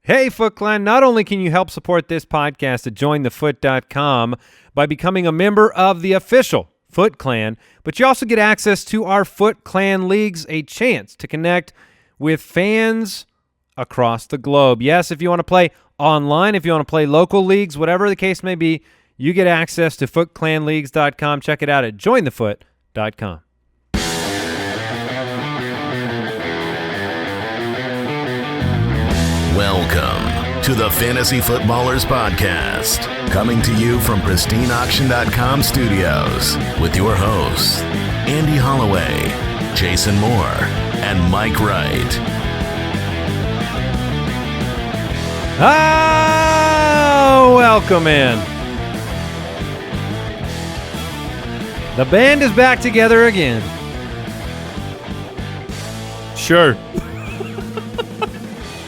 Hey, Foot Clan, not only can you help support this podcast at jointhefoot.com by becoming a member of the official Foot Clan, but you also get access to our Foot Clan Leagues, a chance to connect with fans across the globe. Yes, if you want to play online, if you want to play local leagues, whatever the case may be, you get access to footclanleagues.com. Check it out at jointhefoot.com. Welcome to the Fantasy Footballers Podcast, coming to you from pristineauction.com studios with your hosts, Andy Holloway, Jason Moore, and Mike Wright. Welcome in. The band is back together again. Sure.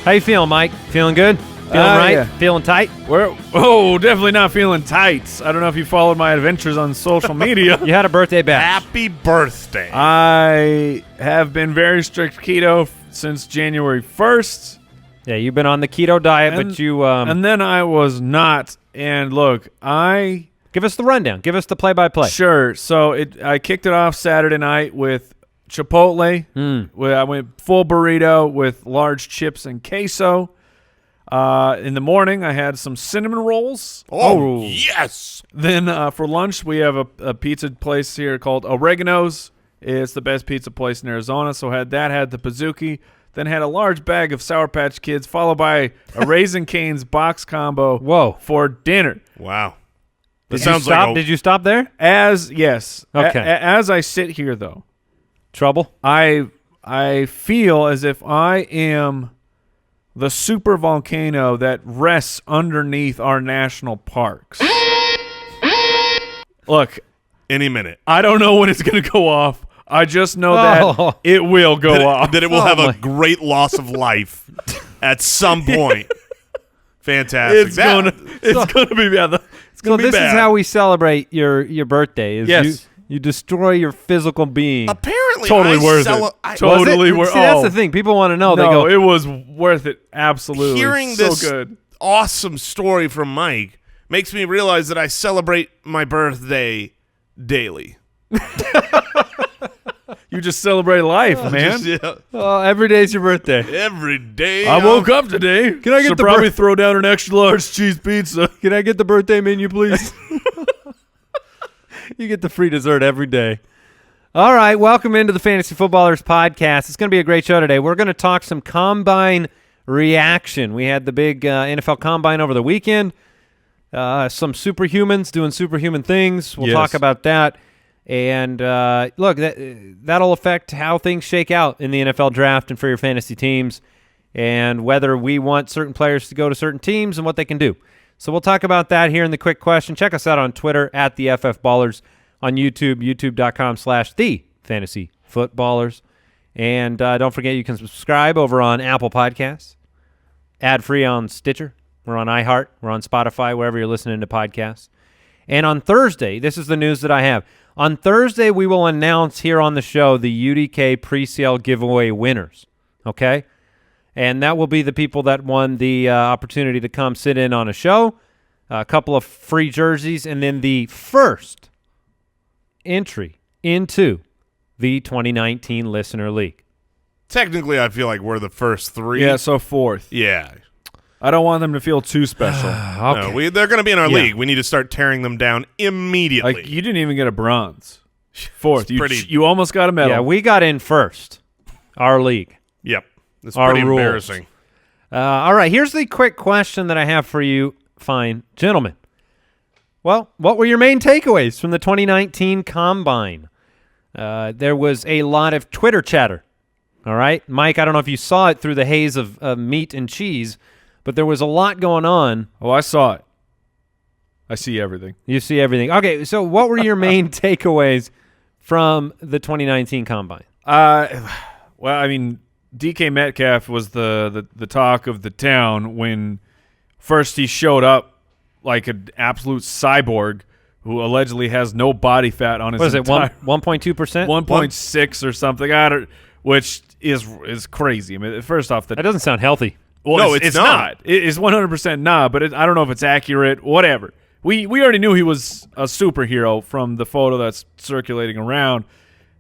How you feeling, Mike? Feeling good? Feeling right? Yeah. Feeling tight? Definitely not feeling tight. I don't know if you followed my adventures on social media. You had a birthday bash. Happy birthday. I have been very strict keto since January 1st. Yeah, you've been on the keto diet, but you... and then I was not. And look, Give us the rundown. Give us the play-by-play. Sure. So I kicked it off Saturday night with Chipotle. I went full burrito with large chips and queso. In the morning, I had some cinnamon rolls. Oh, yes. Then for lunch, we have a pizza place here called Oregano's. It's the best pizza place in Arizona. So had the Pizookie. Then had a large bag of Sour Patch Kids, followed by a Raisin Cane's box combo. Whoa. For dinner. Wow. Did you stop there? Yes. Okay. As I sit here, though, Trouble? I feel as if I am the super volcano that rests underneath our national parks. Look, Any minute. I don't know when it's going to go off. I just know that it will go off. That it will have a great loss of life at some point. Fantastic. It's going to be bad. It's So going to be this bad. is how we celebrate your birthday. Is Yes. You destroy your physical being. Apparently, Totally worth it. Totally Was it? worth it. See, that's the thing. People want to know. They No, go, it was worth it. Absolutely. Hearing so this good. awesome story from Mike makes me realize that I celebrate my birthday daily. You just celebrate life, man. oh, every day's your birthday. Every day. I woke up today. Can I get Should the probably throw down an extra large cheese pizza? Can I get the birthday menu, please? You get the free dessert every day. All right, welcome into the Fantasy Footballers Podcast. It's going to be a great show today. We're going to talk some Combine reaction. We had the big NFL Combine over the weekend. Some superhumans doing superhuman things. We'll talk about that. And look, that'll affect how things shake out in the NFL draft and for your fantasy teams and whether we want certain players to go to certain teams and what they can do. So we'll talk about that here in the quick question. Check us out on Twitter at the FF Ballers, on YouTube, youtube.com/thefantasyfootballers. And don't forget you can subscribe over on Apple Podcasts, ad-free on Stitcher. We're on iHeart. We're on Spotify, wherever you're listening to podcasts. And on Thursday, this is the news that I have. On Thursday, we will announce here on the show the UDK pre-sale giveaway winners, okay? And that will be the people that won the opportunity to come sit in on a show, a couple of free jerseys, and then the first entry into the 2019 Listener League. Technically, I feel like we're the first three. Yeah, so fourth. Yeah. I don't want them to feel too special. Okay. No, they're going to be in our league. We need to start tearing them down immediately. Like, you didn't even get a bronze. Fourth. It's You almost got a medal. Yeah, we got in first, our league. Yep. It's Our pretty rules. embarrassing. All right, here's the quick question that I have for you, fine gentlemen. Well, what were your main takeaways from the 2019 Combine? There was a lot of Twitter chatter, all right? Mike, I don't know if you saw it through the haze of meat and cheese, but there was a lot going on. Oh, I saw it. I see everything. You see everything. Okay, so what were your main takeaways from the 2019 Combine? Well, I mean, DK Metcalf was the talk of the town when first he showed up like an absolute cyborg who allegedly has no body fat on his What is it, entire 1.2%? 1.6 or something, which is crazy. I mean, first off, That doesn't sound healthy. Well, No, it's it's not. It's 100% not, but I don't know if it's accurate. Whatever. We already knew he was a superhero from the photo that's circulating around.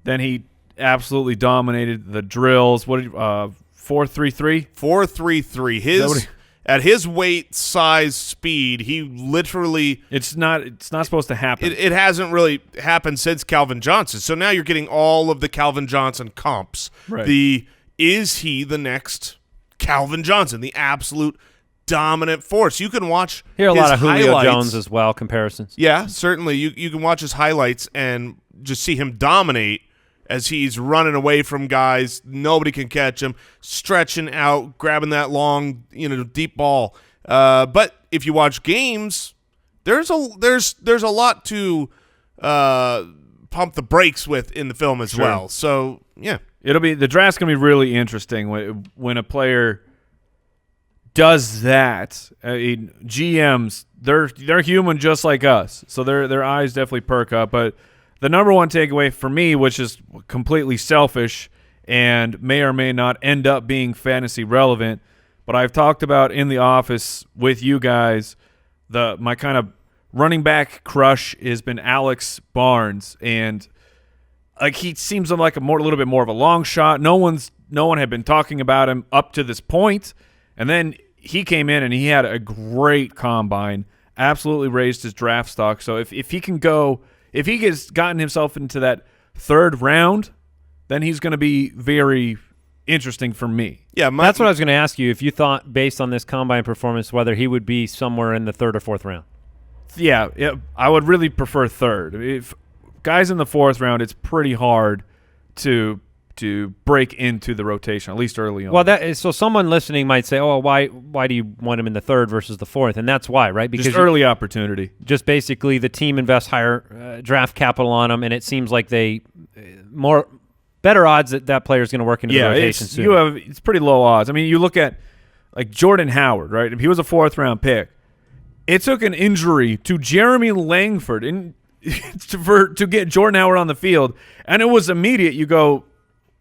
Then he absolutely dominated the drills. What 4.33? 4.33. At his weight, size, speed, he literally It's not supposed to happen. it hasn't really happened since Calvin Johnson. So now you're getting all of the Calvin Johnson comps. Right. Is he the next Calvin Johnson, the absolute dominant force? You can watch Here a his lot of Julio highlights. Jones as well, comparisons. Yeah, certainly. You can watch his highlights and just see him dominate as he's running away from guys. Nobody can catch him, stretching out, grabbing that long, deep ball. But if you watch games, there's a lot to pump the brakes with in the film as well. So yeah, the draft's gonna be really interesting when a player does that. GMs, they're human just like us, so their eyes definitely perk up. But the number one takeaway for me, which is completely selfish and may or may not end up being fantasy relevant, but I've talked about in the office with you guys, my kind of running back crush has been Alex Barnes, and like he seems like a little bit more of a long shot. No one had been talking about him up to this point, and then he came in and he had a great combine, absolutely raised his draft stock. So if he can go. If he gets gotten himself into that third round, then he's going to be very interesting for me. Yeah, that's what I was going to ask you. If you thought, based on this combine performance, whether he would be somewhere in the third or fourth round. Yeah, I would really prefer third. If guys in the fourth round, it's pretty hard to break into the rotation, at least early on. Well, so someone listening might say, "Oh, why do you want him in the third versus the fourth?" And that's why, right? Because just early opportunity. Just basically, the team invests higher draft capital on him, and it seems like better odds that player is going to work into the rotation soon. It's pretty low odds. I mean, you look at like Jordan Howard, right? If he was a fourth round pick, it took an injury to Jeremy Langford to get Jordan Howard on the field, and it was immediate. You go.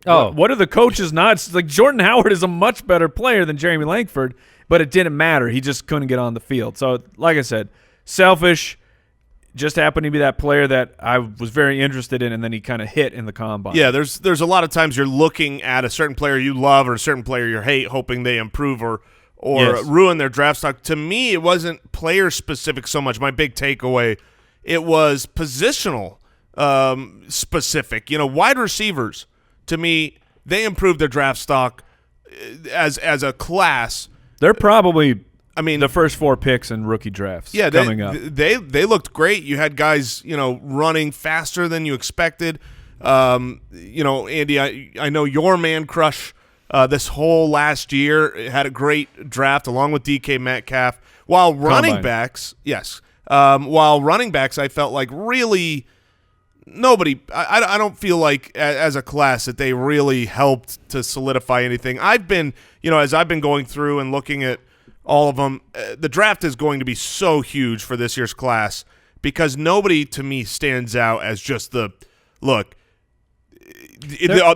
Oh, what are the coaches not? Like Jordan Howard is a much better player than Jeremy Langford, but it didn't matter. He just couldn't get on the field. So, like I said, selfish. Just happened to be that player that I was very interested in, and then he kind of hit in the combine. Yeah, there's a lot of times you're looking at a certain player you love or a certain player you hate, hoping they improve or ruin their draft stock. To me, it wasn't player specific so much. My big takeaway, it was positional specific. Wide receivers. To me, they improved their draft stock as a class. They're probably, the first 4 picks in rookie drafts coming up. They looked great. You had guys, running faster than you expected. Andy, I know your man crush this whole last year had a great draft along with DK Metcalf. While running backs, I felt like really – nobody. I don't feel like as a class that they really helped to solidify anything. I've been, as I've been going through and looking at all of them, the draft is going to be so huge for this year's class because nobody to me stands out as just the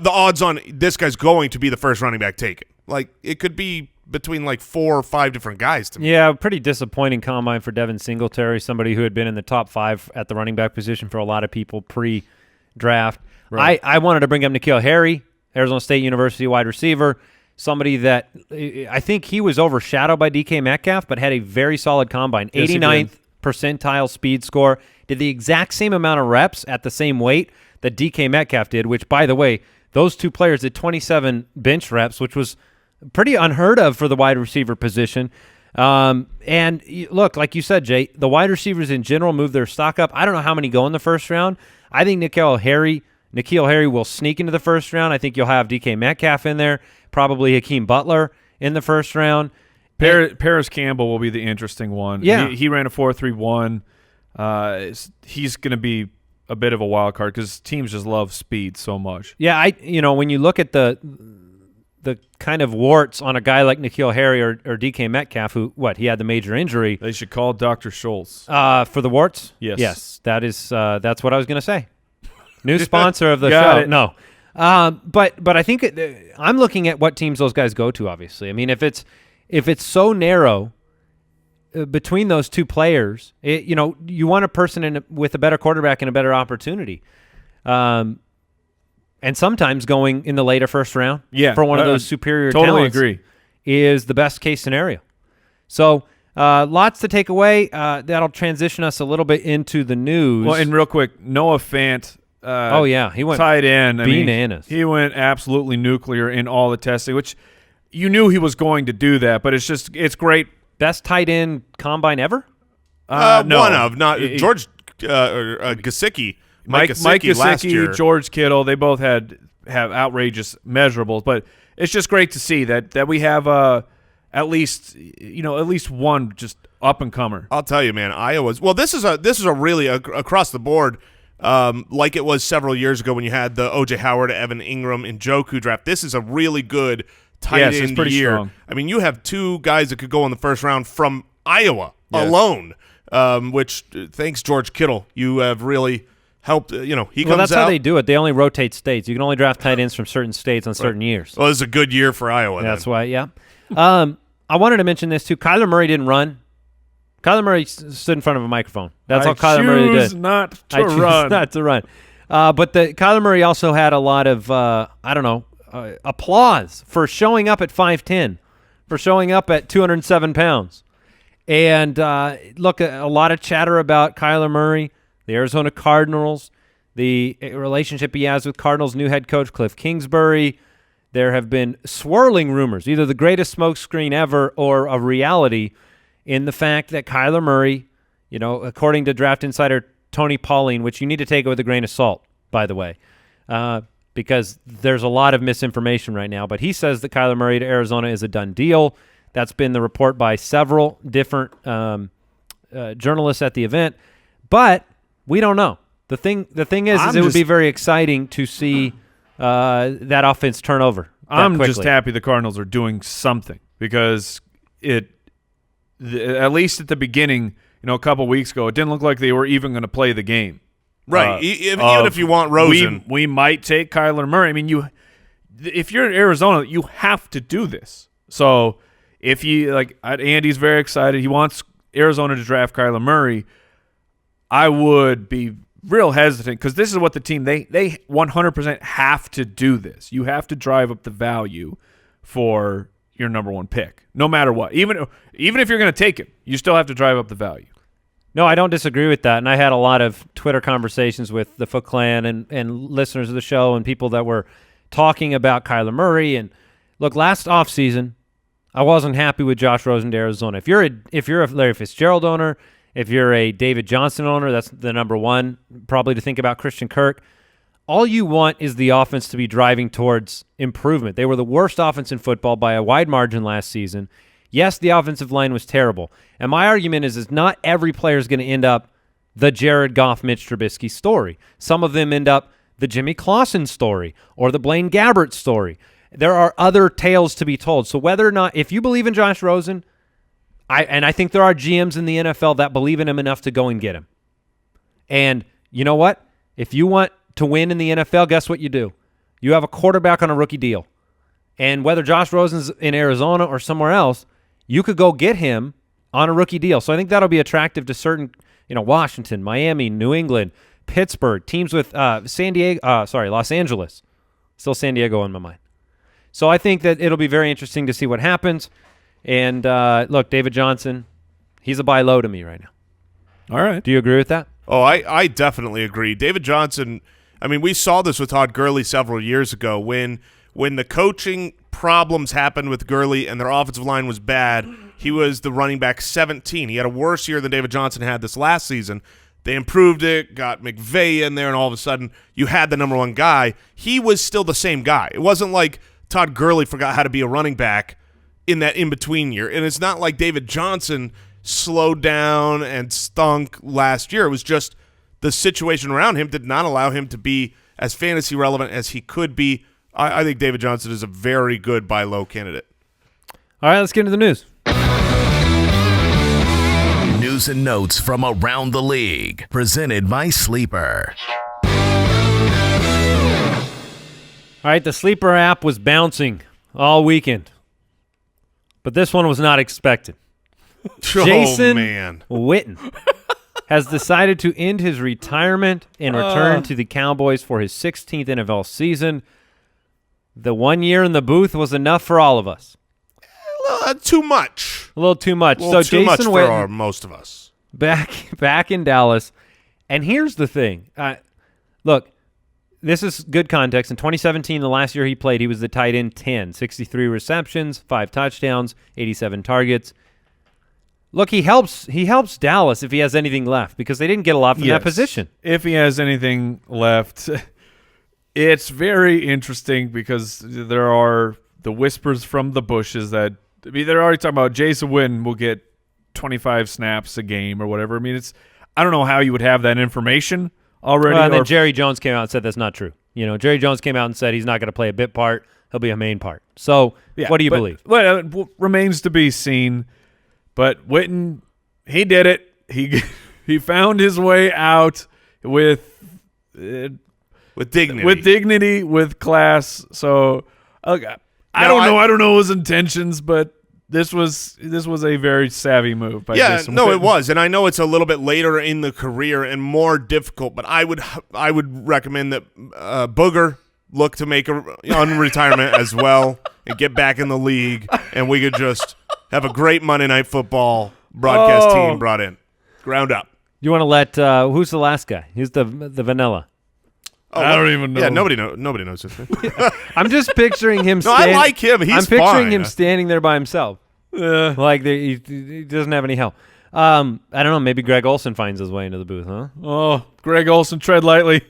odds on this guy's going to be the first running back taken. Like it could be between like 4 or 5 different guys to me. Yeah, pretty disappointing combine for Devin Singletary, somebody who had been in the top 5 at the running back position for a lot of people pre-draft. Right. I wanted to bring up N'Keal Harry, Arizona State University wide receiver, somebody that I think he was overshadowed by DK Metcalf, but had a very solid combine. Yes, 89th percentile speed score, did the exact same amount of reps at the same weight that DK Metcalf did, which, by the way, those two players did 27 bench reps, which was pretty unheard of for the wide receiver position. And look, like you said, Jay, the wide receivers in general move their stock up. I don't know how many go in the first round. I think N'Keal Harry will sneak into the first round. I think you'll have DK Metcalf in there, probably Hakeem Butler in the first round. Paris Campbell will be the interesting one. Yeah. He ran a 4.31. He's going to be a bit of a wild card because teams just love speed so much. Yeah, when you look at the kind of warts on a guy like N'Keal Harry or DK Metcalf, he had the major injury. They should call Dr. Schultz. For the warts? Yes. Yes, that's what I was going to say. New sponsor of the show. No. But I think I'm looking at what teams those guys go to, obviously. I mean, if if it's so narrow between those two players, you want a person with a better quarterback and a better opportunity. And sometimes going in the later first round for one of those superior talents is the best case scenario. So lots to take away. That'll transition us a little bit into the news. Well, and real quick, Noah Fant. He went tight end. bananas. He went absolutely nuclear in all the testing, which you knew he was going to do that. But it's great. Best tight end combine ever? No. One of not George Gesicki. Mike Gesicki last year. George Kittle, they both have outrageous measurables, but it's just great to see that we have at least one just up and comer. I'll tell you, man, Iowa's. Well, this is a really across the board, like it was several years ago when you had the O.J. Howard, Evan Ingram, and Njoku draft. This is a really good tight end year. Strong. I mean, you have two guys that could go in the first round from Iowa alone, which thanks George Kittle, you have really helped. He comes out. Well, that's how they do it. They only rotate states. You can only draft tight ends from certain states on certain years. Well, it's a good year for Iowa. That's why, yeah. I wanted to mention this too. Kyler Murray didn't run. Kyler Murray stood in front of a microphone. That's all Kyler Murray did. Not to I choose run. not to run. But Kyler Murray also had a lot of applause for showing up at 5'10", for showing up at 207 pounds. And look, a lot of chatter about Kyler Murray, the Arizona Cardinals, the relationship he has with Cardinals' new head coach Cliff Kingsbury. There have been swirling rumors, either the greatest smokescreen ever or a reality, in the fact that Kyler Murray, according to draft insider Tony Pauline, which you need to take it with a grain of salt, by the way, because there's a lot of misinformation right now, but he says that Kyler Murray to Arizona is a done deal. That's been the report by several different journalists at the event, but we don't know. The thing is it would be very exciting to see that offense turn over. I'm just happy the Cardinals are doing something, because at least at the beginning, a couple weeks ago, it didn't look like they were even going to play the game. Right. Even if you want Rosen. We might take Kyler Murray. I mean, if you're in Arizona, you have to do this. So if Andy's very excited. He wants Arizona to draft Kyler Murray. I would be real hesitant, because this is what the team, they 100% have to do this. You have to drive up the value for your number one pick, no matter what. Even if you're going to take him, you still have to drive up the value. No, I don't disagree with that. And I had a lot of Twitter conversations with the Foot Clan and listeners of the show and people that were talking about Kyler Murray. And look, last offseason, I wasn't happy with Josh Rosen to Arizona. If you're a Larry Fitzgerald owner, if you're a David Johnson owner, that's the number one probably to think about. Christian Kirk. All you want is the offense to be driving towards improvement. They were the worst offense in football by a wide margin last season. Yes, the offensive line was terrible. And my argument is not every player is going to end up the Jared Goff, Mitch Trubisky story. Some of them end up the Jimmy Clausen story or the Blaine Gabbert story. There are other tales to be told. So whether or not, if you believe in Josh Rosen, I think there are GMs in the NFL that believe in him enough to go and get him. And you know what? If you want to win in the NFL, guess what you do? You have a quarterback on a rookie deal. And whether Josh Rosen's in Arizona or somewhere else, you could go get him on a rookie deal. So I think that'll be attractive to certain, Washington, Miami, New England, Pittsburgh, teams with Los Angeles. Still San Diego in my mind. So I think that it'll be very interesting to see what happens. And look, David Johnson, he's a buy low to me right now. All right. Do you agree with that? Oh, I definitely agree. David Johnson, we saw this with Todd Gurley several years ago when the coaching problems happened with Gurley and their offensive line was bad. He was the running back 17. He had a worse year than David Johnson had this last season. They improved it, got McVay in there, and all of a sudden you had the number one guy. He was still the same guy. It wasn't like Todd Gurley forgot how to be a running back in that in-between year. And it's not like David Johnson slowed down and stunk last year. It was just the situation around him did not allow him to be as fantasy relevant as he could be. I think David Johnson is a very good buy low candidate. All right, let's get into the news. News and notes from around the league, presented by Sleeper. All right, the Sleeper app was bouncing all weekend. But this one was not expected. Oh, Jason man. Witten has decided to end his retirement and return to the Cowboys for his 16th NFL season. The 1 year in the booth was enough for all of us. Too much. A little too much. A little So too much Jason for Witten most of us. back in Dallas. And here's the thing. Look, this is good context. In 2017, the last year he played, he was the tight end 10, 63 receptions, 5 touchdowns, 87 targets. Look, he helps Dallas if he has anything left because they didn't get a lot from that position. If he has anything left, it's very interesting because there are the whispers from the bushes that they're already talking about Jason Witten will get 25 snaps a game or whatever. I mean, I don't know how you would have that information already. And then Jerry Jones came out and said that's not true. Jerry Jones came out and said he's not going to play a bit part. He'll be a main part. So what do you believe? Well, remains to be seen. But Witten, he did it. He found his way out with dignity, with class. So I don't know his intentions, but this was a very savvy move by Jason Witten. It was, and I know it's a little bit later in the career and more difficult, but I would recommend that Booger look to make a retirement as well and get back in the league, and we could just have a great Monday Night Football broadcast team brought in, ground up. You want to let who's the last guy? Who's the vanilla? I don't even know. Yeah, nobody knows this man. I'm just picturing him. No, I like him. He's I'm picturing fine. him standing there by himself, like he doesn't have any help. I don't know. Maybe Greg Olsen finds his way into the booth, huh? Oh, Greg Olsen, tread lightly.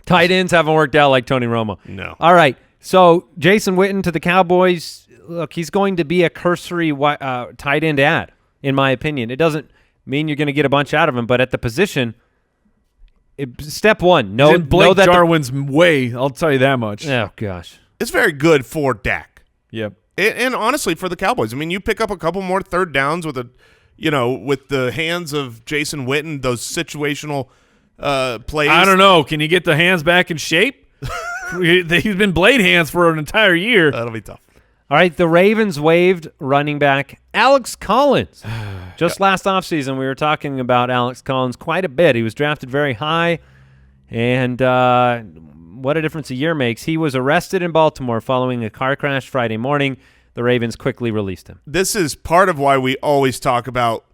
Tight ends haven't worked out like Tony Romo. No. All right. So Jason Witten to the Cowboys. Look, he's going to be a cursory tight end ad, in my opinion. It doesn't mean you're going to get a bunch out of him, but at the position, step one, know Blake that Jarwin's way. I'll tell you that much. Oh gosh, it's very good for Dak. Yep. And honestly, for the Cowboys, I mean, you pick up a couple more third downs with with the hands of Jason Witten, those situational plays. I don't know. Can you get the hands back in shape? He's been blade hands for an entire year. That'll be tough. All right, the Ravens waived running back Alex Collins. Just last offseason, we were talking about Alex Collins quite a bit. He was drafted very high, and what a difference a year makes. He was arrested in Baltimore following a car crash Friday morning. The Ravens quickly released him. This is part of why we always talk about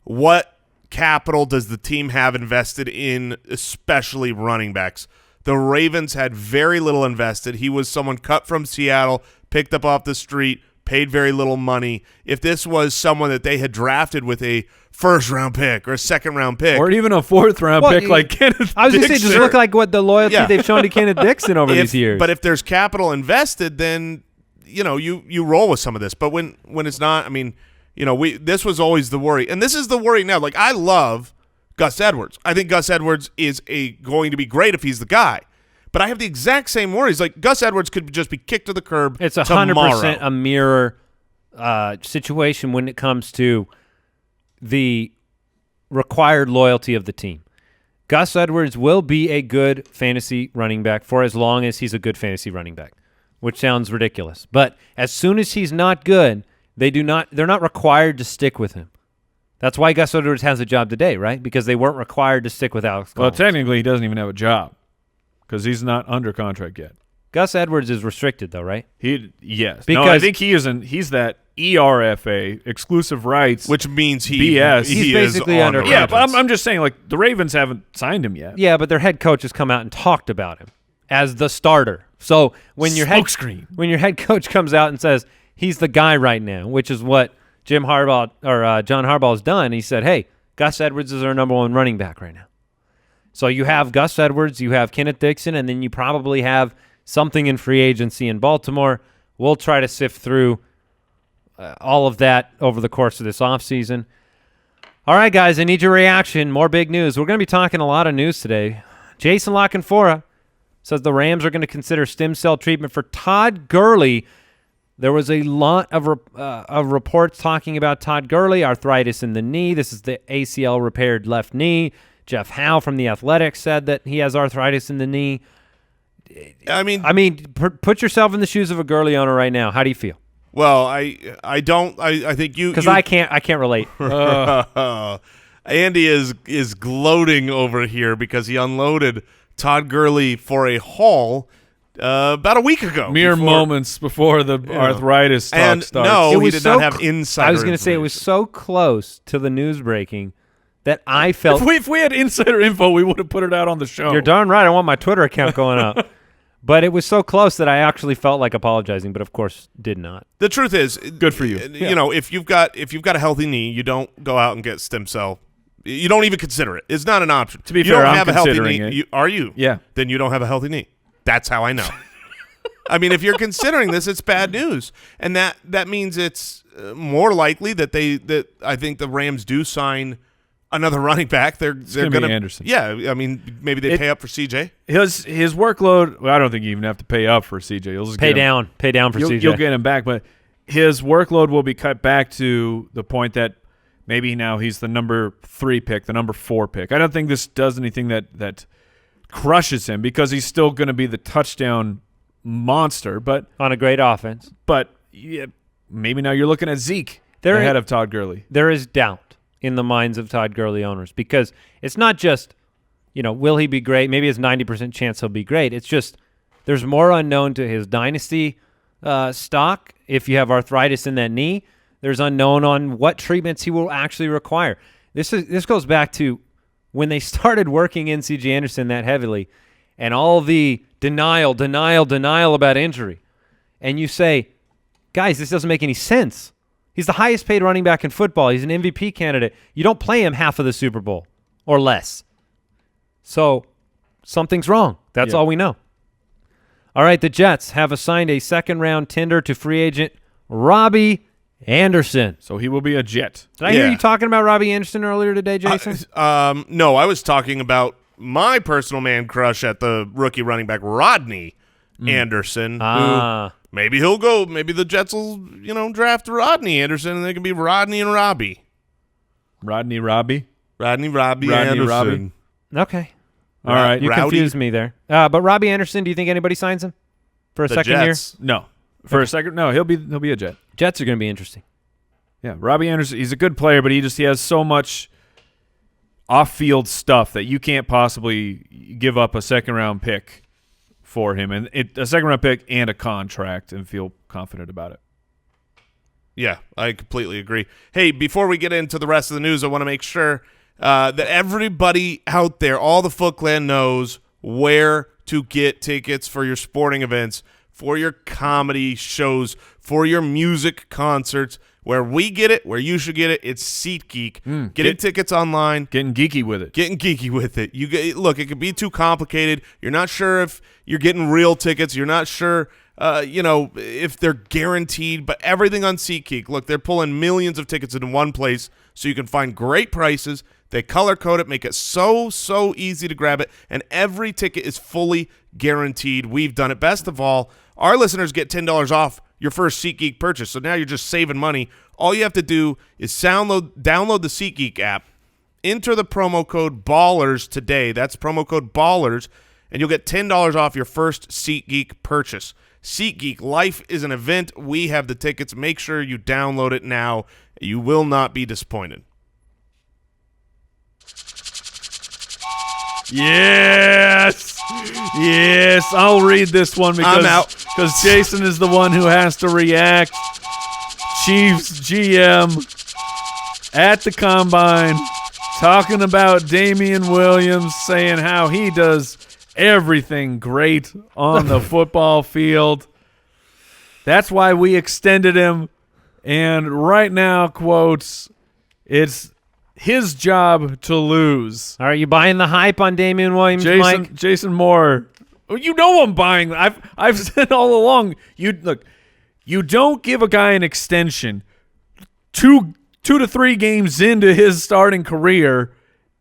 what capital does the team have invested in, especially running backs. The Ravens had very little invested. He was someone cut from Seattle, picked up off the street, paid very little money. If this was someone that they had drafted with a first-round pick or a second-round pick. Or even a fourth-round pick like Kenneth Dixon. I was going to say, just look like what the loyalty they've shown to Kenneth Dixon over these years. But if there's capital invested, then you roll with some of this. But when it's not, I mean, this was always the worry. And this is the worry now. Like, I love Gus Edwards. I think Gus Edwards is going to be great if he's the guy. But I have the exact same worries. Like, Gus Edwards could just be kicked to the curb. It's 100% a mirror situation when it comes to the required loyalty of the team. Gus Edwards will be a good fantasy running back for as long as he's a good fantasy running back, which sounds ridiculous. But as soon as he's not good, they're not required to stick with him. That's why Gus Edwards has a job today, right? Because they weren't required to stick with Alex Collins. Well, technically, he doesn't even have a job because he's not under contract yet. Gus Edwards is restricted, though, right? Yes. Because no, I think he isn't. He's that ERFA, exclusive rights, which means BS. He's basically under contract. Yeah, but I'm just saying, like, the Ravens haven't signed him yet. Yeah, but their head coach has come out and talked about him as the starter. So when your head coach comes out and says he's the guy right now, which is what John Harbaugh has done, he said, hey, Gus Edwards is our number one running back right now. So you have Gus Edwards, you have Kenneth Dixon, and then you probably have something in free agency in Baltimore. We'll try to sift through all of that over the course of this offseason. All right, guys, I need your reaction. More big news. We're going to be talking a lot of news today. Jason Lockenfora says the Rams are going to consider stem cell treatment for Todd Gurley. There was a lot of reports talking about Todd Gurley, arthritis in the knee. This is the ACL repaired left knee. Jeff Howe from The Athletic said that he has arthritis in the knee. I mean, put yourself in the shoes of a Gurley owner right now. How do you feel? Well, I don't. I think you because I can't relate. Andy is gloating over here because he unloaded Todd Gurley for a haul about a week ago. Moments before the arthritis talk and starts. No, he did not have insider. I was going to say it was so close to the news breaking that I felt. If we had insider info, we would have put it out on the show. You're darn right. I want my Twitter account going up. But it was so close that I actually felt like apologizing, but of course did not. The truth is, good for you. You know, if you've got a healthy knee, you don't go out and get stem cell. You don't even consider it. It's not an option. To be you fair, don't I'm have a healthy considering knee. it. Are you? Yeah. Then you don't have a healthy knee. That's how I know. I mean, if you're considering this, it's bad news, and that means it's more likely that I think the Rams do sign another running back. They're going to Anderson. Yeah, I mean, maybe they pay up for CJ. His workload. Well, I don't think you even have to pay up for CJ. You'll just pay down for CJ. You'll get him back, but his workload will be cut back to the point that maybe now he's the number 3 pick, the number 4 pick. I don't think this does anything that crushes him because he's still going to be the touchdown monster, but on a great offense. But yeah, maybe now you're looking at Zeke ahead of Todd Gurley. There is doubt in the minds of Todd Gurley owners because it's not just, will he be great? Maybe it's 90% chance he'll be great. It's just there's more unknown to his dynasty stock. If you have arthritis in that knee, there's unknown on what treatments he will actually require. This goes back to when they started working in C.J. Anderson that heavily and all the denial about injury. And you say, guys, this doesn't make any sense. He's the highest paid running back in football. He's an MVP candidate. You don't play him half of the Super Bowl or less. So something's wrong. That's all we know. All right, the Jets have assigned a second-round tender to free agent Robby Anderson. So he will be a Jet. Did I hear you talking about Robby Anderson earlier today, Jason? No, I was talking about my personal man crush at the rookie running back, Rodney Anderson, who maybe he'll go. Maybe the Jets will, draft Rodney Anderson, and they can be Rodney and Robby. Rodney Anderson. Okay. All right. You confused me there. But Robby Anderson, do you think anybody signs him for a second Jets. year? No. For a second? No, he'll be a Jet. Jets are going to be interesting. Yeah, Robby Anderson, he's a good player, but he has so much off-field stuff that you can't possibly give up a second-round pick for him, and a second-round pick and a contract and feel confident about it. Yeah, I completely agree. Hey, before we get into the rest of the news, I want to make sure that everybody out there, all the Foot Clan knows where to get tickets for your sporting events, for your comedy shows, for your music concerts. Where we get it, where you should get it, it's SeatGeek. Getting tickets online. Getting geeky with it. Look, it could be too complicated. You're not sure if you're getting real tickets. You're not sure, if they're guaranteed. But everything on SeatGeek, look, they're pulling millions of tickets into one place so you can find great prices. They color code it, make it so easy to grab it, and every ticket is fully guaranteed. We've done it. Best of all, our listeners get $10 off your first SeatGeek purchase. So now you're just saving money. All you have to do is download the SeatGeek app, enter the promo code BALLERS today. That's promo code BALLERS, and you'll get $10 off your first SeatGeek purchase. SeatGeek, life is an event. We have the tickets. Make sure you download it now. You will not be disappointed. Yes, I'll read this one because I'm out. Because Jason is the one who has to react. Chiefs GM at the Combine talking about Damien Williams, saying how he does everything great on the football field. That's why we extended him. And right now, quotes, it's his job to lose. All right, you buying the hype on Damien Williams, Mike? Jason Moore. You know I'm buying. I've said all along. You don't give a guy an extension 2 to 3 games into his starting career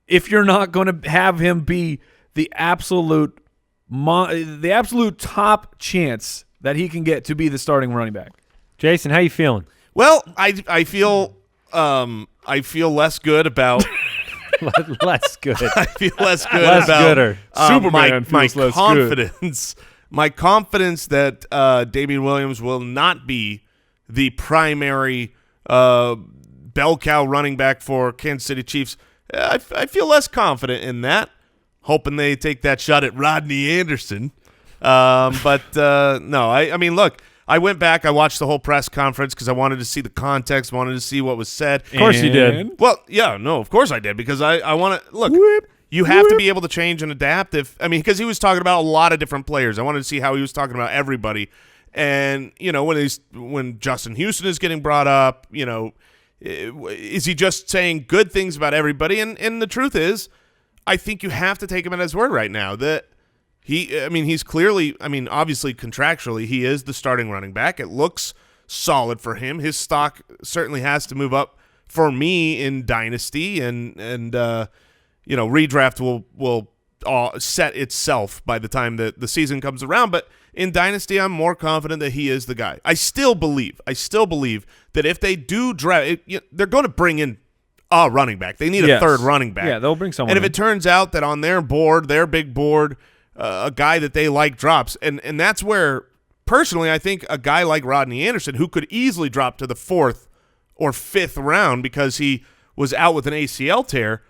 if you're not going to have him be the absolute top chance that he can get to be the starting running back. Jason, how you feeling? Well, I feel less good about. Less good. I feel less good less about gooder. Superman my feels less confidence. Good. My confidence that Damien Williams will not be the primary bell cow running back for Kansas City Chiefs, I feel less confident in that. Hoping they take that shot at Rodney Anderson. But no, I mean, look, I went back. I watched the whole press conference because I wanted to see the context, wanted to see what was said. Of course you did. Well, yeah, no, of course I did because I want to – look, you have to be able to change and adapt. Because he was talking about a lot of different players. I wanted to see how he was talking about everybody. And, when Justin Houston is getting brought up, is he just saying good things about everybody? And the truth is, I think you have to take him at his word right now that he's clearly, obviously contractually, he is the starting running back. It looks solid for him. His stock certainly has to move up for me in Dynasty, and redraft will set itself by the time that the season comes around. But in Dynasty, I'm more confident that he is the guy. I still believe that if they do draft, they're going to bring in a running back. They need a third running back. Yeah, they'll bring someone. And if it turns out that on their board, their big board, a guy that they like drops, and that's where, personally, I think a guy like Rodney Anderson, who could easily drop to the 4th or 5th round because he was out with an ACL tear,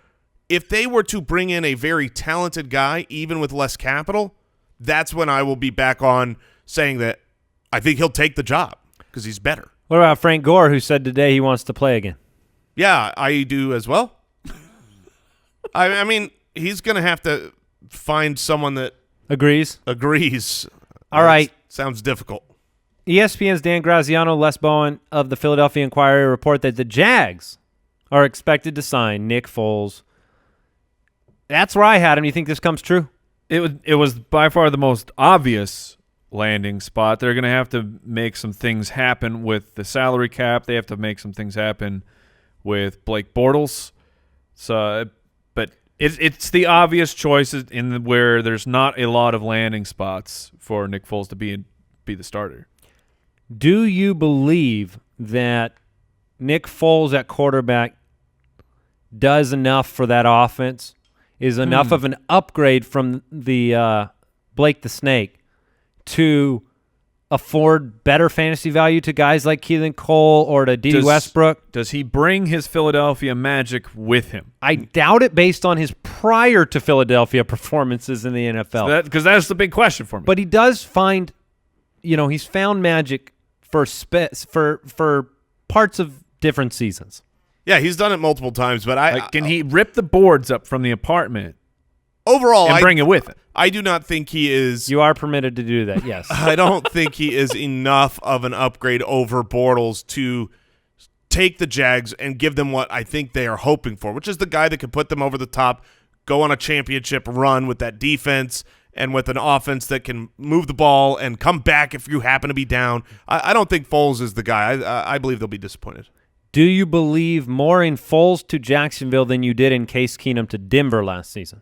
if they were to bring in a very talented guy, even with less capital, that's when I will be back on saying that I think he'll take the job because he's better. What about Frank Gore, who said today he wants to play again? Yeah, I do as well. I mean, he's going to have to find someone that agrees. All right. Sounds difficult. ESPN's Dan Graziano, Les Bowen of the Philadelphia Inquirer report that the Jags are expected to sign Nick Foles. That's where I had him. Do you think this comes true? It was by far the most obvious landing spot. They're going to have to make some things happen with the salary cap. They have to make some things happen with Blake Bortles. But it's the obvious choices where there's not a lot of landing spots for Nick Foles to be the starter. Do you believe that Nick Foles at quarterback does enough for that offense, is enough of an upgrade from the Blake the Snake to afford better fantasy value to guys like Keelan Cole or to Dede Westbrook? Does he bring his Philadelphia magic with him? I doubt it based on his prior to Philadelphia performances in the NFL. Because that's the big question for me. But he does find, he's found magic for parts of different seasons. Yeah, he's done it multiple times, but can he rip the boards up from the apartment overall and bring it with it? I do not think he is. You are permitted to do that, yes. I don't think he is enough of an upgrade over Bortles to take the Jags and give them what I think they are hoping for, which is the guy that can put them over the top, go on a championship run with that defense and with an offense that can move the ball and come back if you happen to be down. I don't think Foles is the guy. I believe they'll be disappointed. Do you believe more in Foles to Jacksonville than you did in Case Keenum to Denver last season?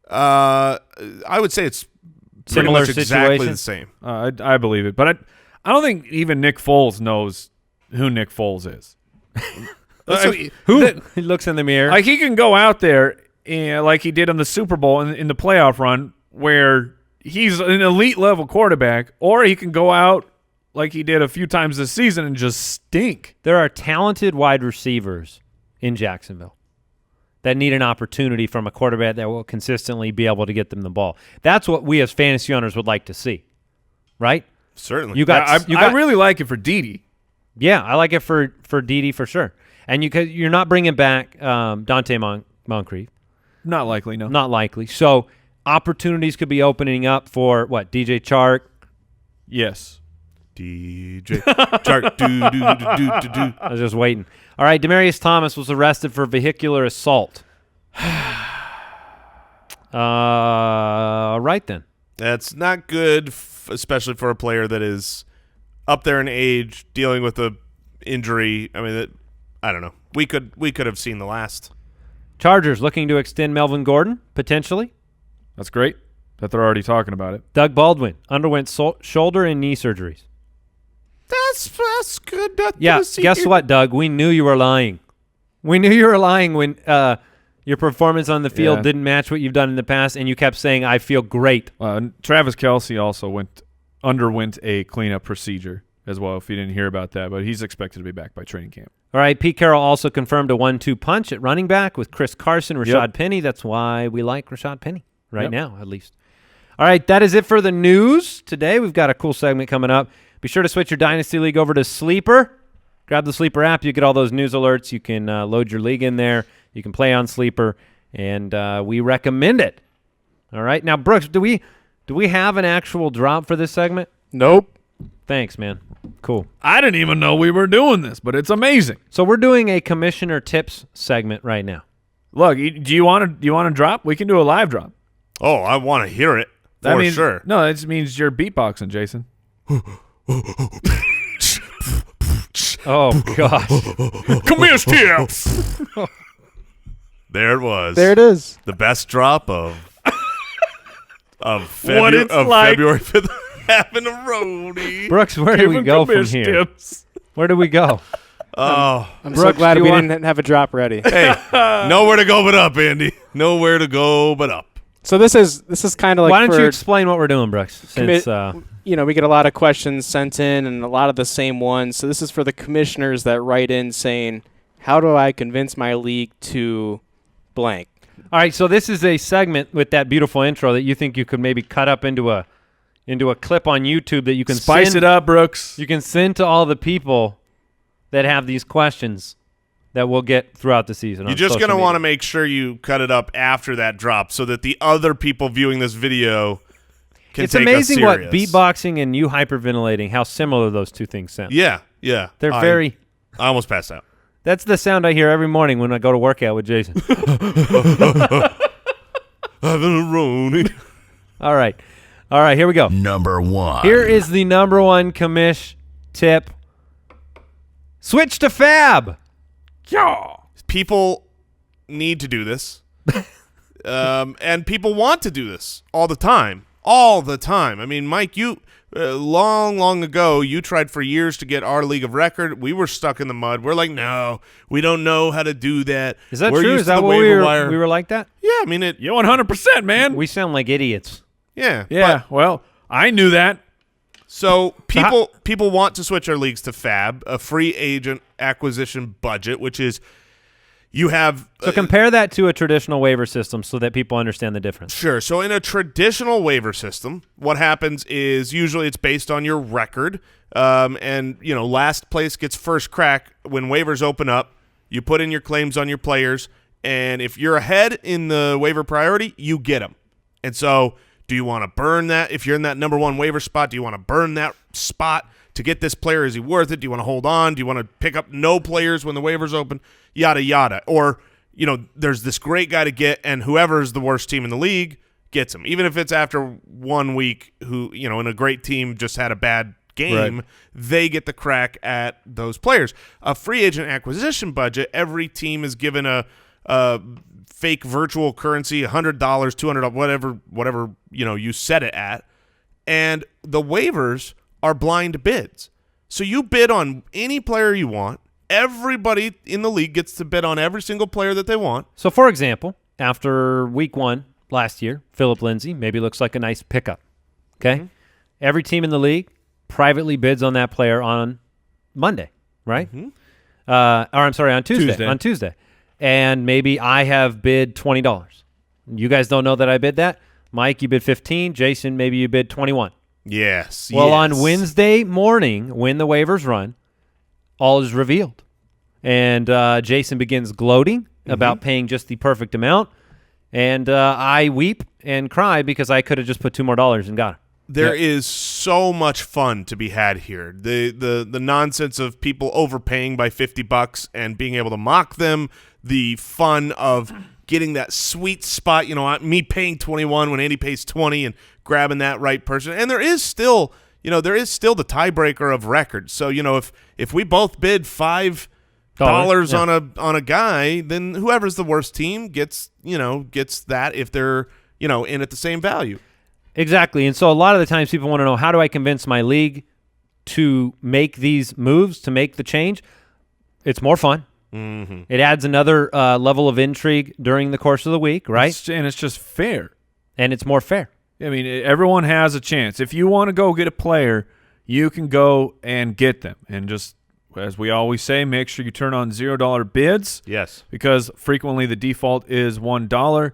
I would say it's similar situation. Exactly the same. I believe it, but I don't think even Nick Foles knows who Nick Foles is. He looks in the mirror. Like he can go out there like he did in the Super Bowl in the playoff run where he's an elite level quarterback, or he can go out like he did a few times this season and just stink. There are talented wide receivers in Jacksonville that need an opportunity from a quarterback that will consistently be able to get them the ball. That's what we as fantasy owners would like to see, right? Certainly. I really like it for Dede. Yeah, I like it for Dede for sure. And you're not bringing back Dante Moncrief. Not likely, no. Not likely. So opportunities could be opening up for, what, DJ Chark? Yes. DJ Chark. Do. I was just waiting. All right, Demaryius Thomas was arrested for vehicular assault. Right then. That's not good, especially for a player that is up there in age, dealing with a injury. I mean, I don't know. We could have seen the last. Chargers looking to extend Melvin Gordon, potentially. That's great that they're already talking about it. Doug Baldwin underwent shoulder and knee surgeries. That's good. Yeah, guess what, Doug? We knew you were lying. We knew you were lying when your performance on the field didn't match what you've done in the past, and you kept saying, I feel great. Travis Kelce also underwent a cleanup procedure. as well, if you didn't hear about that. But he's expected to be back by training camp. All right, Pete Carroll also confirmed a 1-2 punch at running back with Chris Carson, Rashad Penny. That's why we like Rashad Penny right now, at least. All right, that is it for the news today. We've got a cool segment coming up. Be sure to switch your Dynasty League over to Sleeper. Grab the Sleeper app. You get all those news alerts. You can load your league in there. You can play on Sleeper, and we recommend it. All right. Now, Brooks, do we have an actual drop for this segment? Nope. Thanks, man. Cool. I didn't even know we were doing this, but it's amazing. So we're doing a commissioner tips segment right now. Look, do you want to drop? We can do a live drop. Oh, I want to hear it. That For means, sure. No, that just means you're beatboxing, Jason. Oh, gosh. Commish tips. There it was. There it is. The best drop of What February, it's like. February 5th. Having a roadie. Brooks, where do we go from here? Tips. Where do we go? Oh, I'm Brooks, so glad do we you want- didn't have a drop ready. hey, nowhere to go but up, Andy. Nowhere to go but up. So this is kind of like Why don't you for, explain what we're doing, Brooks? Since we get a lot of questions sent in and a lot of the same ones. So this is for the commissioners that write in saying, how do I convince my league to blank? all right, so this is a segment with that beautiful intro that you think you could maybe cut up into a clip on YouTube that you can Spice it up, Brooks. You can send to all the people that have these questions that we'll get throughout the season. You're just going to want to make sure you cut it up after that drop so that the other people viewing this video can It's take amazing us what serious. beatboxing and you hyperventilating, how similar those two things sound. Yeah. They're very... I almost passed out. That's the sound I hear every morning when I go to workout with Jason. Having a roadie. All right, here we go. Number 1. Here is the number one commish tip. Switch to FAAB. Yeah. People need to do this. And people want to do this all the time. All the time. I mean, Mike, you long ago, you tried for years to get our league of record. We were stuck in the mud. We're like, no, we don't know how to do that. Is that We're true? used Is to that the what we waiver wire. were like that? Yeah, I mean it. Yeah, 100%, man. We sound like idiots. Yeah, Yeah, well, I knew that. So people want to switch our leagues to FAAB, a free agent acquisition budget, which is you have So compare that to a traditional waiver system so that people understand the difference. Sure. So in a traditional waiver system, what happens is usually it's based on your record, and last place gets first crack when waivers open up. You put in your claims on your players, and if you're ahead in the waiver priority, you get them. And so, do you want to burn that? If you're in that number one waiver spot, do you want to burn that spot to get this player? Is he worth it? Do you want to hold on? Do you want to pick up no players when the waivers open? Yada yada. Or there's this great guy to get, and whoever's the worst team in the league gets him. Even if it's after 1 week, who, in a great team just had a bad game, Right. they get the crack at those players. A free agent acquisition budget, every team is given a fake virtual currency, $100, $200, whatever you set it at. And the waivers are blind bids. So you bid on any player you want. Everybody in the league gets to bid on every single player that they want. So, for example, after week 1 last year, Phillip Lindsay maybe looks like a nice pickup. Okay? Mm-hmm. Every team in the league privately bids on that player on Monday, right? Mm-hmm. On Tuesday. On Tuesday. And maybe I have bid $20. You guys don't know that I bid that. Mike, you bid 15. Jason, maybe you bid 21. Yes. Well, yes. on Wednesday morning, when the waivers run, all is revealed. And Jason begins gloating about paying just the perfect amount. And I weep and cry because I could have just put $2 more and got it. There is so much fun to be had here. The nonsense of people overpaying by $50 and being able to mock them. The fun of getting that sweet spot. Me paying 21 when Andy pays 20 and grabbing that right person. And there is still the tiebreaker of records. So if we both bid $5 on a guy, then whoever's the worst team gets that if they're in at the same value. Exactly. And so a lot of the times people want to know, how do I convince my league to make these moves, to make the change? It's more fun. Mm-hmm. It adds another level of intrigue during the course of the week, right? And it's just fair. And it's more fair. I mean, everyone has a chance. If you want to go get a player, you can go and get them. And just as we always say, make sure you turn on $0 bids. Yes. Because frequently the default is $1.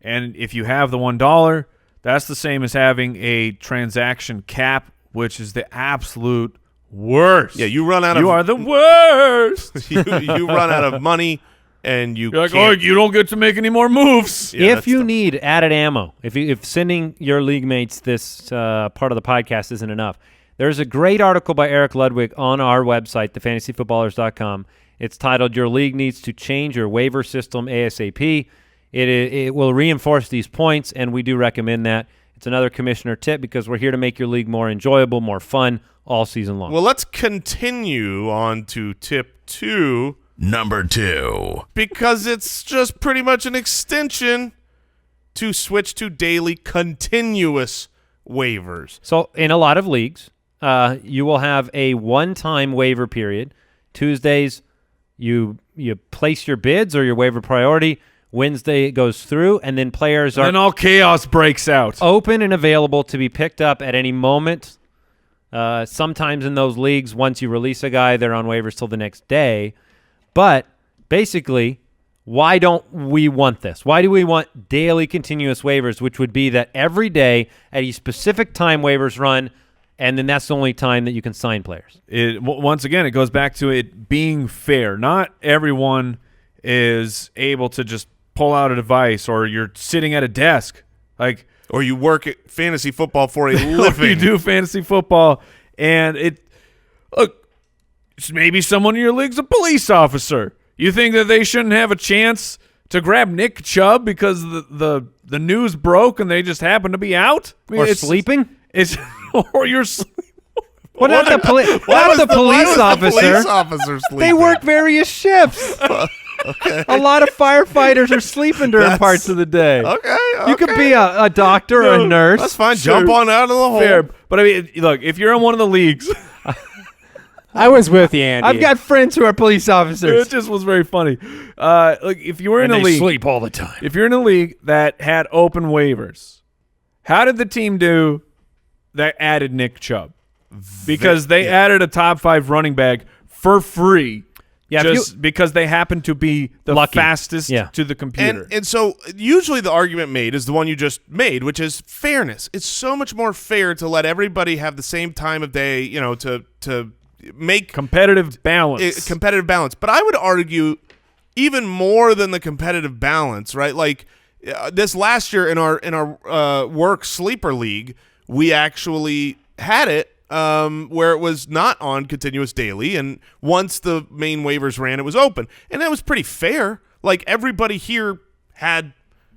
And if you have the $1, that's the same as having a transaction cap, which is the absolute worst. Yeah, you run out You of are the worst. you run out of money and you You're like, can't. oh, you don't get to make any more moves. Yeah, if that's you tough. need added ammo, if sending your league mates this part of the podcast isn't enough, there's a great article by Eric Ludwig on our website, thefantasyfootballers.com. It's titled "Your League Needs to Change Your Waiver System ASAP." It will reinforce these points, and we do recommend that. It's another commissioner tip because we're here to make your league more enjoyable, more fun all season long. Well, let's continue on to tip 2. Number 2. Because it's just pretty much an extension to switch to daily continuous waivers. So in a lot of leagues, you will have a one-time waiver period. Tuesdays, you place your bids or your waiver priority. Wednesday, it goes through, and then players are Then all chaos breaks out. open and available to be picked up at any moment. Sometimes in those leagues, once you release a guy, they're on waivers till the next day. But basically, why don't we want this? Why do we want daily continuous waivers, which would be that every day at a specific time waivers run, and then that's the only time that you can sign players? Once again, it goes back to it being fair. Not everyone is able to just pull out a device, or you're sitting at a desk. Like, Or you work at fantasy football for a or living. you do fantasy football, and maybe someone in your league's a police officer. You think that they shouldn't have a chance to grab Nick Chubb because the news broke and they just happen to be out? I mean, Or sleeping? It's or you're sleeping. Well, not the, police Police officer. officer sleeping? They work various shifts. Okay. A lot of firefighters are sleeping during parts of the day. Okay. You could be a doctor or a nurse. That's fine. Sure. Jump on out of the hole. Fair. But I mean, look, if you're in one of the leagues, I was with you, Andy. I've got friends who are police officers. it just was very funny. Look, if you were in a league, sleep all the time. if you're in a league that had open waivers, how did the team do that added Nick Chubb? Because they added a top 5 running back for free. Yeah, just because they happen to be the Lucky. fastest Yeah. to the computer. And so usually the argument made is the one you just made, which is fairness. It's so much more fair to let everybody have the same time of day, to make competitive balance. competitive balance. But I would argue even more than the competitive balance, right? Like this last year in our work sleeper league, we actually had it where it was not on continuous daily, and once the main waivers ran, it was open, and that was pretty fair. Like everybody here had,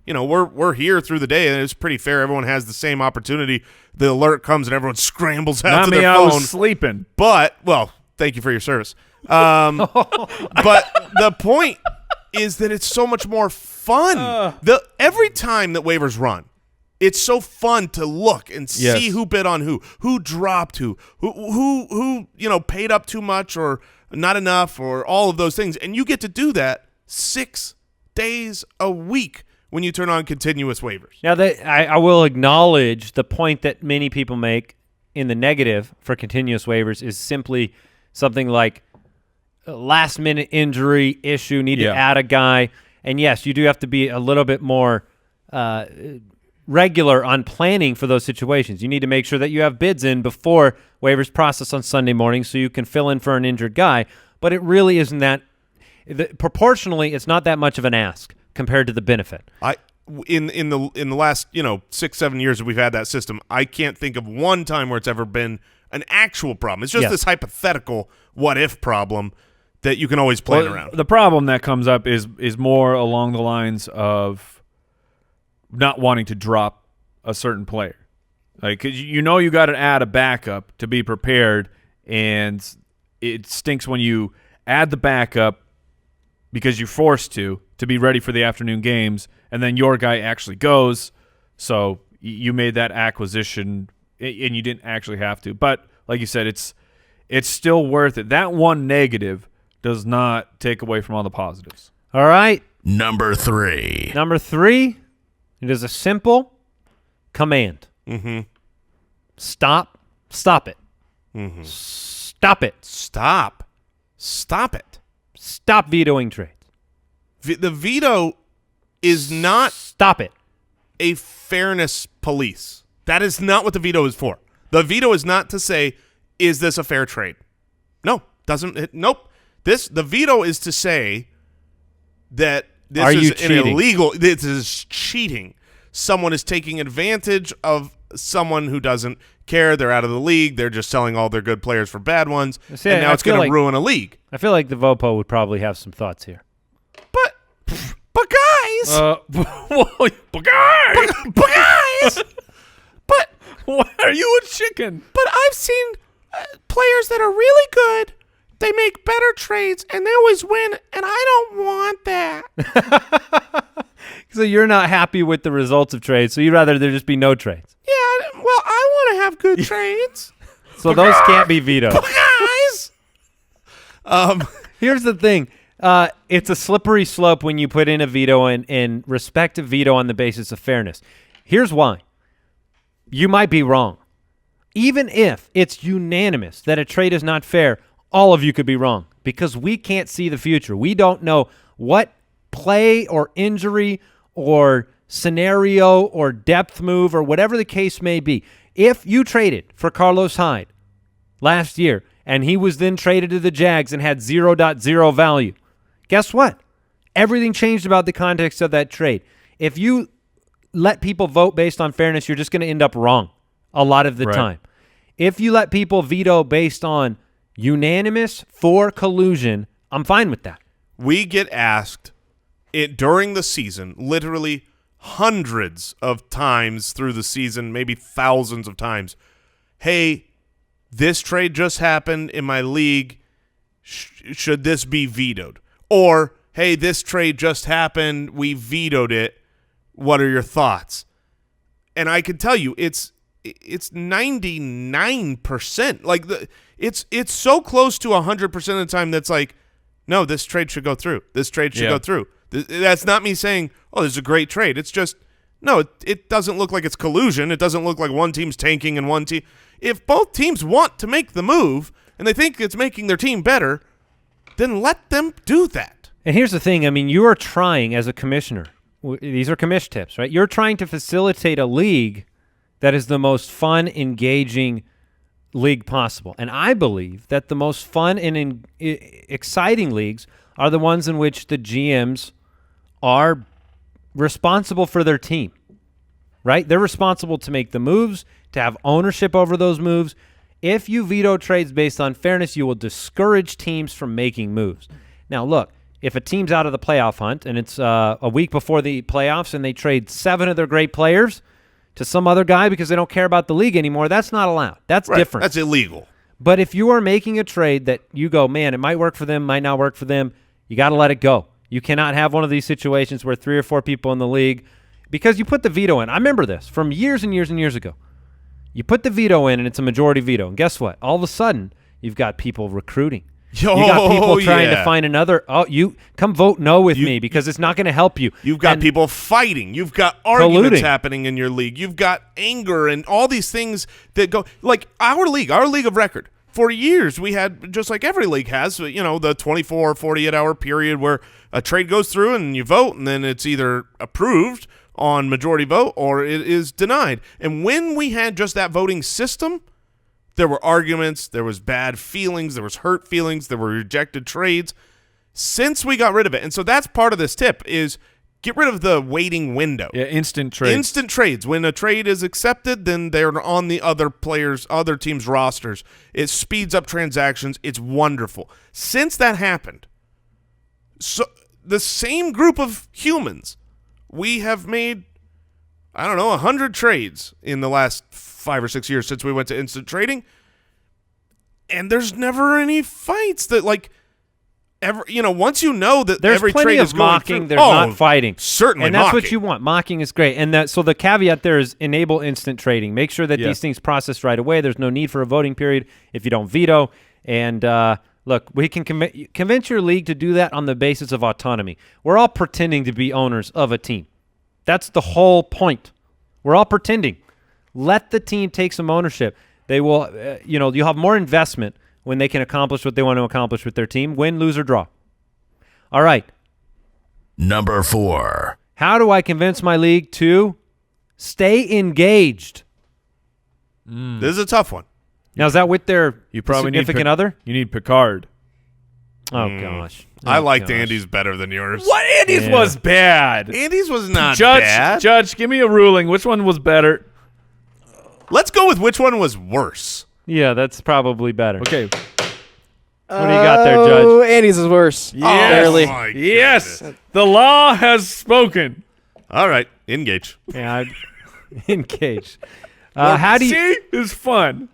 we're here through the day, and it's pretty fair. Everyone has the same opportunity. The alert comes, and everyone scrambles out Not to me, their I phone. was sleeping. But thank you for your service. But the point is that it's so much more fun. Every time that waivers run, it's so fun to look and see who bid on who dropped who paid up too much or not enough, or all of those things. And you get to do that 6 days a week when you turn on continuous waivers. Now, I will acknowledge the point that many people make in the negative for continuous waivers is simply something like a last-minute injury issue, need to add a guy. And, yes, you do have to be a little bit more regular on planning for those situations. You need to make sure that you have bids in before waivers process on Sunday morning so you can fill in for an injured guy. But it really isn't that – proportionally, it's not that much of an ask compared to the benefit. In the last 6-7 years that we've had that system, I can't think of one time where it's ever been an actual problem. It's just this hypothetical what if problem that you can always plan around. The problem that comes up is more along the lines of not wanting to drop a certain player. Like, 'cause you got to add a backup to be prepared, and it stinks when you add the backup because you're forced to be ready for the afternoon games, and then your guy actually goes, so you made that acquisition and you didn't actually have to. But like you said, it's still worth it. That one negative does not take away from all the positives. All right. Number 3. Number 3, it is a simple command. Mm-hmm. Stop it. Stop it. Stop it. Stop vetoing trades. The veto is not Stop it. a fairness police. That is not what the veto is for. The veto is not to say, is this a fair trade? No, nope. The veto is to say that this is an illegal. This is cheating. Someone is taking advantage of someone who doesn't care. They're out of the league. They're just selling all their good players for bad ones, and now it's going to ruin a league. I feel like the Vopo would probably have some thoughts here. But guys, But guys, but why are you a chicken? But I've seen players that are really good. They make better trades, and they always win, and I don't want that. So you're not happy with the results of trades, so you'd rather there just be no trades. Yeah, well, I want to have good trades. So those can't be vetoed. Guys! Here's the thing. It's a slippery slope when you put in a veto and respect a veto on the basis of fairness. Here's why. You might be wrong. Even if it's unanimous that a trade is not fair, all of you could be wrong because we can't see the future. We don't know what play or injury or scenario or depth move or whatever the case may be. If you traded for Carlos Hyde last year and he was then traded to the Jags and had 0.0 value, guess what? Everything changed about the context of that trade. If you let people vote based on fairness, you're just going to end up wrong a lot of the time. If you let people veto based on unanimous for collusion, I'm fine with that. We get asked during the season, literally hundreds of times through the season, maybe thousands of times, hey, this trade just happened in my league. Should this be vetoed? Or, hey, this trade just happened. We vetoed it. What are your thoughts? And I can tell you, it's 99%. Like it's so close to 100% of the time that's like, no, this trade should go through. This trade should go through. That's not me saying, oh, this is a great trade. It's just, no, it doesn't look like it's collusion. It doesn't look like one team's tanking and one team. If both teams want to make the move and they think it's making their team better, then let them do that. And here's the thing. I mean, you are trying as a commissioner. These are commish tips, right? You're trying to facilitate a league that is the most fun, engaging league possible. And I believe that the most fun and exciting leagues are the ones in which the GMs are responsible for their team, right? They're responsible to make the moves, to have ownership over those moves. If you veto trades based on fairness, you will discourage teams from making moves. Now, look, if a team's out of the playoff hunt and it's a week before the playoffs and they trade 7 of their great players to some other guy because they don't care about the league anymore, that's not allowed. That's different. That's illegal. But if you are making a trade that you go, man, it might work for them, might not work for them, you got to let it go. You cannot have one of these situations where 3 or 4 people in the league, because you put the veto in. I remember this from years and years and years ago. You put the veto in, and it's a majority veto. And guess what? All of a sudden, you've got people recruiting. You got people trying to find another. Oh, you come vote no with me because it's not going to help you. You've got people fighting. You've got arguments happening in your league. You've got anger and all these things that go like our league of record. For years, we had, just like every league has, the 24, 48-hour period where a trade goes through and you vote, and then it's either approved on majority vote or it is denied. And when we had just that voting system, there were arguments, there was bad feelings, there was hurt feelings, there were rejected trades. Since we got rid of it, and so that's part of this tip is get rid of the waiting window. Yeah, instant trades. Instant trades. When a trade is accepted, then they're on the other team's rosters. It speeds up transactions. It's wonderful. Since that happened, so the same group of humans, we have made, 100 trades in the last 5 or 6 years since we went to instant trading, and there's never any fights that once you know that there's every plenty trade of is going mocking, through, there's not fighting. Certainly, and that's mocking. what you want. Mocking is great, and so the caveat there is enable instant trading. Make sure that these things process right away. There's no need for a voting period if you don't veto. And look, we can convince your league to do that on the basis of autonomy. We're all pretending to be owners of a team. That's the whole point. We're all pretending. Let the team take some ownership. They will, you'll have more investment when they can accomplish what they want to accomplish with their team, win, lose, or draw. All right. Number 4. How do I convince my league to stay engaged? This is a tough one. Now, is that with their You probably significant other? You need Picard. Oh, gosh. I liked gosh. Andy's better than yours. What? Andy's Yeah. was bad. Andy's was not Judge, bad. Judge, give me a ruling. Which one was better? Let's go with which one was worse. Yeah, that's probably better. Okay. What do you got there, Oh, Judge? Andy's is worse. Yes. Barely. my Yes. goodness. The law has spoken. All right, engage. Yeah, engaged. How do you? See? It's fun.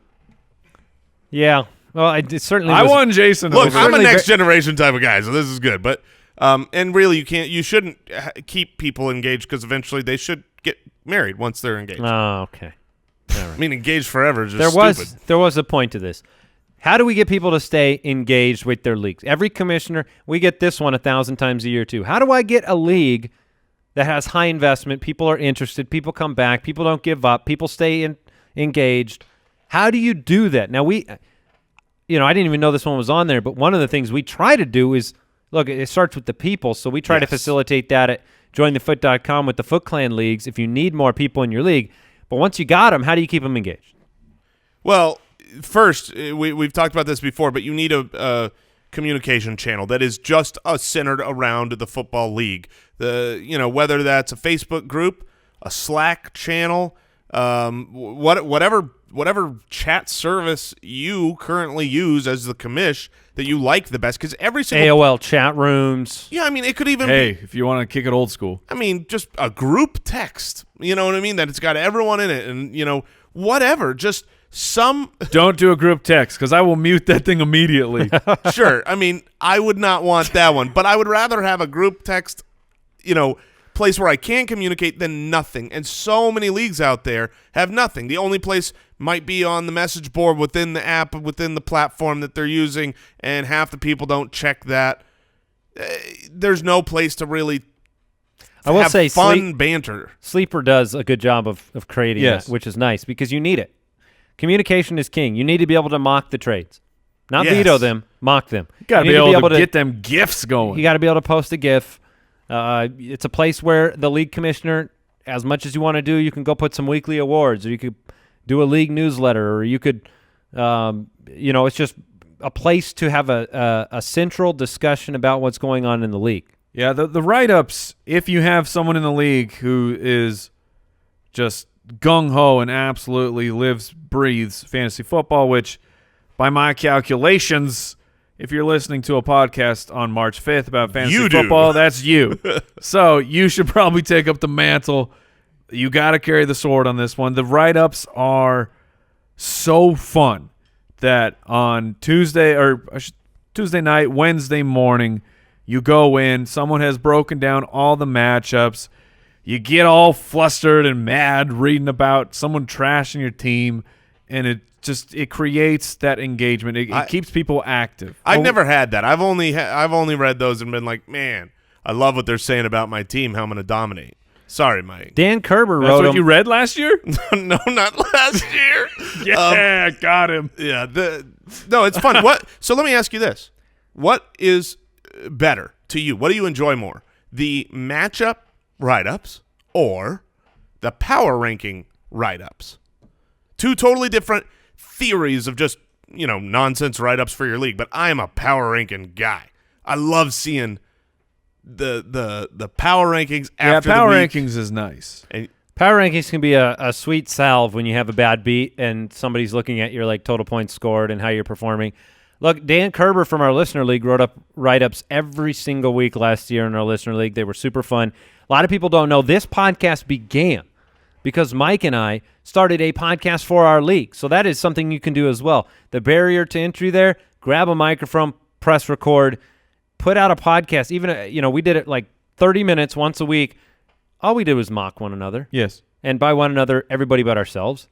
Yeah. Well, it certainly. I was, won Jason. Look, over. I'm a certainly next generation type of guy, so this is good. But and really, you shouldn't keep people engaged because eventually they should get married once they're engaged. Oh, okay. All right. I mean, engaged forever is just stupid. There was a point to this. How do we get people to stay engaged with their leagues? Every commissioner, we get this one 1,000 times a year too. How do I get a league that has high investment? People are interested. People come back. People don't give up. People stay engaged. How do you do that? Now I didn't even know this one was on there, but one of the things we try to do is, look, it starts with the people, so we try to facilitate that at jointhefoot.com with the Foot Clan leagues if you need more people in your league. But once you got them, how do you keep them engaged? Well, first, we've talked about this before, but you need a communication channel that is just centered around the football league. Whether that's a Facebook group, a Slack channel, whatever chat service you currently use as the commish that you like the best, because every single AOL chat rooms. Yeah, I mean, it could even Hey, be, if you want to kick it old school. I mean, just a group text. You know what I mean? That it's got everyone in it, and whatever. Just some. Don't do a group text because I will mute that thing immediately. Sure. I mean, I would not want that one, but I would rather have a group text, place where I can communicate than nothing. And so many leagues out there have nothing. The only place might be on the message board within the app, within the platform that they're using, and half the people don't check that. There's no place to really I will have say fun banter. Sleeper does a good job of creating Yes. that, which is nice because you need it. Communication is king. You need to be able to mock the trades. Not Yes. veto them, mock them. You got to You be need able to get them gifts going. You got to be able to post a GIF. It's a place where the league commissioner, as much as you want to do, you can go put some weekly awards, or you could do a league newsletter, or you could, it's just a place to have a central discussion about what's going on in the league. Yeah, the write-ups, if you have someone in the league who is just gung-ho and absolutely lives, breathes fantasy football, which by my calculations, if you're listening to a podcast on March 5th about fantasy You do. football, that's you. So you should probably take up the mantle. You got to carry the sword on this one. The write-ups are so fun that on Tuesday night, Wednesday morning, you go in, someone has broken down all the matchups. You get all flustered and mad reading about someone trashing your team, and it creates that engagement. It keeps people active. I've never had that. I've only read those and been like, man, I love what they're saying about my team, how I'm going to dominate. Sorry, Mike. Dan Kerber That's wrote what you read last year? No, not last year. Yeah, got him. Yeah. No, it's fun. So let me ask you this. What is better to you? What do you enjoy more? The matchup write-ups or the power ranking write-ups? Two totally different theories of just, nonsense write-ups for your league, but I am a power ranking guy. I love seeing the power rankings after power the week. rankings is nice. And Power rankings can be a sweet salve when you have a bad beat and somebody's looking at your total points scored and how you're performing. Look, Dan Kerber from our listener league wrote up write-ups every single week last year in our listener league. They were super fun. A lot of people don't know this podcast began because Mike and I started a podcast for our league. So that is something you can do as well. The barrier to entry there, grab a microphone, press record, put out a podcast. Even, we did it 30 minutes once a week. All we did was mock one another. Yes. And by one another, everybody but ourselves.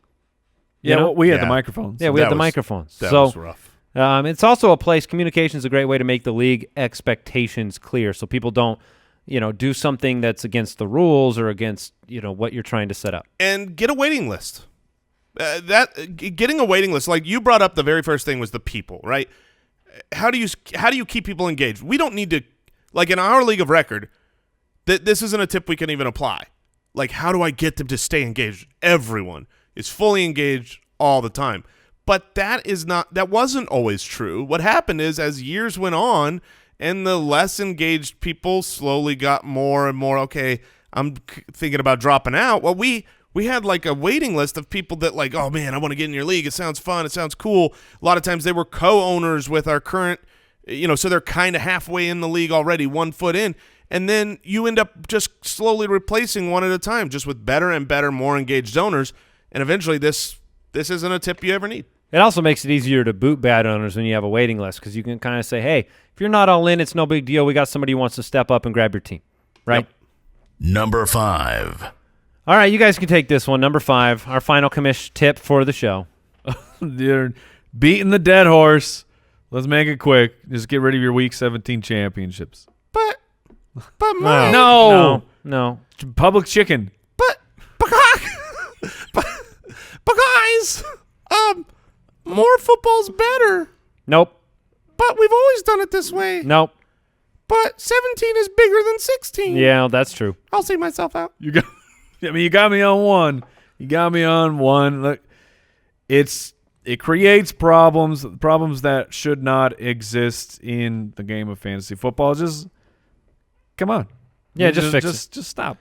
Yeah, well, we had the Yeah. microphones. Yeah, we had that the was- microphones. that So was rough. it's also a place. Communication is a great way to make the league expectations clear, so people don't, do something that's against the rules or against, what you're trying to set up. And get a waiting list. Getting a waiting list, like you brought up, the very first thing was the people, right? How do you keep people engaged? We don't need to, like in our league of record, this isn't a tip we can even apply. Like, how do I get them to stay engaged? Everyone is fully engaged all the time. But that wasn't always true. What happened is, as years went on and the less engaged people slowly got more and more, okay, I'm thinking about dropping out. Well, we had like a waiting list of people that like, oh man, I want to get in your league. It sounds fun. It sounds cool. A lot of times they were co-owners with our current, so they're kind of halfway in the league already, 1 foot in. And then you end up just slowly replacing one at a time, just with better and better, more engaged owners. And eventually this isn't a tip you ever need. It also makes it easier to boot bad owners when you have a waiting list, because you can kind of say, hey, if you're not all in, it's no big deal. We got somebody who wants to step up and grab your team, right? Yep. Number 5. All right, you guys can take this one. Number 5, our final commish tip for the show. You're beating the dead horse. Let's make it quick. Just get rid of your Week 17 championships. But Mike, No. Public chicken. but guys, more football's better. Nope. But we've always done it this way. Nope. But 17 is bigger than 16. Yeah, that's true. I'll see myself out. You got me on one. Look, it creates problems that should not exist in the game of fantasy football. Just come on. Yeah, just fix it. Just stop.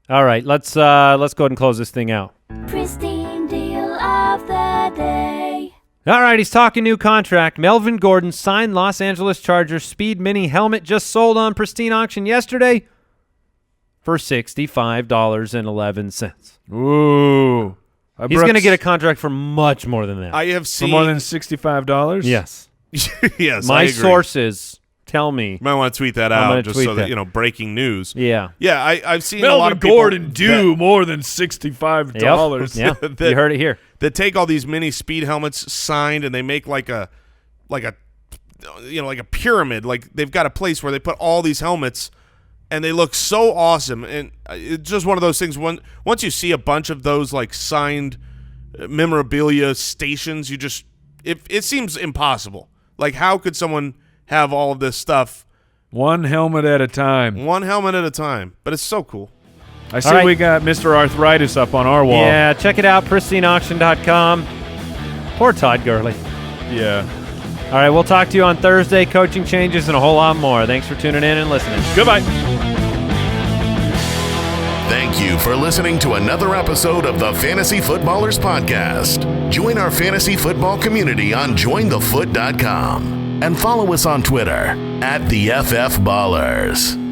All right, let's go ahead and close this thing out. Pristine deal of the day. All right, he's talking new contract. Melvin Gordon signed Los Angeles Chargers Speed Mini helmet, just sold on Pristine Auction yesterday for $65.11. Ooh. He's going to get a contract for much more than that. I have for seen more than $65. Yes. yes, My I agree. sources tell me. You might want to tweet that I'm out gonna just tweet so that that. breaking news. Yeah. Yeah, I've seen a lot Melvin of people Gordon due more than $65. Yeah, That- you heard it here. that take all these mini speed helmets signed and they make like a pyramid. Like they've got a place where they put all these helmets and they look so awesome. And it's just one of those things. Once you see a bunch of those like signed memorabilia stations, it seems impossible. Like how could someone have all of this stuff? One helmet at a time. One helmet at a time. But it's so cool. I see right. we got Mr. Arthritis up on our wall. Yeah, check it out, pristineauction.com. Poor Todd Gurley. Yeah. All right, we'll talk to you on Thursday. Coaching changes and a whole lot more. Thanks for tuning in and listening. Goodbye. Thank you for listening to another episode of the Fantasy Footballers Podcast. Join our fantasy football community on jointhefoot.com and follow us on Twitter @TheFFBallers.